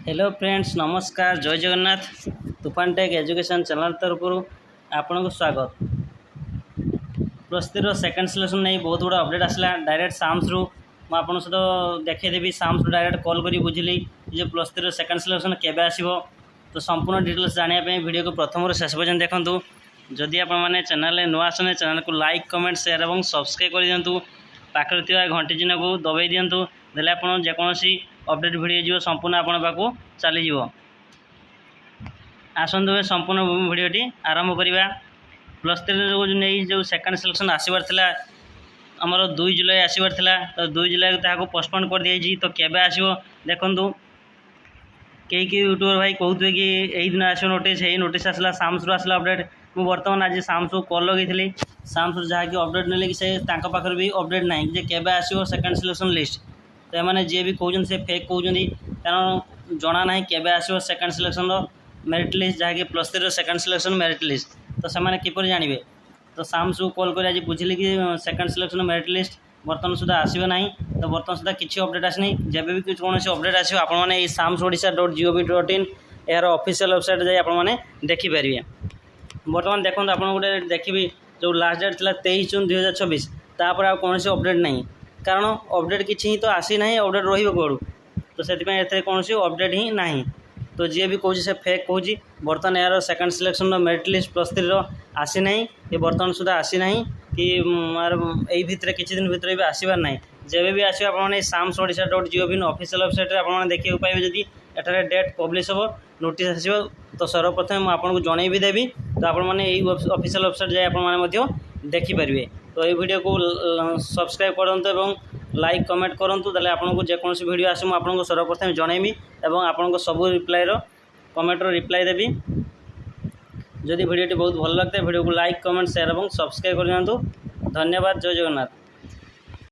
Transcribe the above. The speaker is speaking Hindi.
हेलो फ्रेंड्स, नमस्कार, जय जगन्नाथ। तूफान टेक एजुकेशन चैनल तरफ आपन को स्वागत। प्लस थ्री सेकेंड सिलेक्शन नहीं बहुत गुड़ा अपडेट आसला डायरेक्ट साम्स रु मुझे सहित देखीदेवी। साम्स रु डायरेक्ट कॉल कर बुझिली जे प्लस थ्री सेकेंड सिलेक्शन केबे आसीबो। तो संपूर्ण डिटेल्स जानापी वीडियो को प्रथम शेष पर्यंत देखूँ। जदि आपने चैनल नुआ आसने चैनल को लाइक कमेंट शेयर और सब्सक्राइब कर दिंतु। पाखे घंटी चिन्ह को दबाई दिंतु। देले आपन जेकोसी अपडेट वीडियो जो संपूर्ण आपण पाखु चली जीवो। आसंतु संपूर्ण वीडियोटी आरंभ करिबा। प्लस थ्री नहीं जो सेकेंड सिलेक्शन आसबार थिला आमर 2 जुलाई आसबार थिला। तो 2 जुलाई को पोस्टपोन कर दिया। तो केबे आसीबो देखंतु। कई यूट्यूबर भाई कहते कि यही दिन आस नोटिस यही नोटिस आसला साम्स आसला अपडेट। मुझे बर्तमान आज साम्स को कॉल लगी साम्स जहाँकि अपडेट नेले कि से पाखे भी अपडेट ना कि केबे आसीबो सेकेंड सिलेक्शन लिस्ट। तो मैंने जी भी कहते से फेक कहते कारण जना ना केबे आसीबो सेकेंड सिलेक्शन मेरिट लिस्ट जहाँकि plus three second selection merit list. तो से किपर जानवे। तो साम्स को कॉल कर आज बुझिली कि सेकेंड सिलेक्शन मेरिट लिस्ट बर्तमान सुधा आसो ना। तो बर्तमान सुधा किसी अपडेट आसनी। जब भी कौन अपडेट आसो आपने samsoodisha.gov.in यार ऑफिशियल वेबसाइट जाए आपने देखिपारे। बर्तमान देखो आप गोटे देखी जो लास्ट डेट था 23 जून 2024 तापर आ कौन अपडेट ना कारण अपडेट किसी तो आसी ना अपडेट रोड। तो से कौन अपडेट ही ना। तो जी भी कौन से फेक कौच बर्तमान यार second selection merit list plus three आसी ना कि बर्तमान सुधा आसी ना कि यही भितर किसी दिन भितर भी आसबार ना। जब भी आसो आपने samsoodisha.gov.in ऑफिशियल वेबसाइट आपने देखा पाए। जदि एठारे डेट पब्लिश हो नोटिस आसो तो सर्वप्रथम मुझे आपको जन भी देवी। तो आपने ऑफिशियल वेबसाइट जाए आपने देखिपारे। तो ये वीडियो को सब्सक्राइब करूँ लाइक कमेंट करूँ। तेल आपको जेकोसी वीडियो आसे मुझे सर्वप्रथम जनइबी और आपको सब रिप्लाई कमेंटर रिप्लाई देवी। जदि वीडियो बहुत भल लगता है वीडियो को लाइक कमेंट शेयर और सब्सक्राइब कर दिंतु। धन्यवाद। जय जगन्नाथ।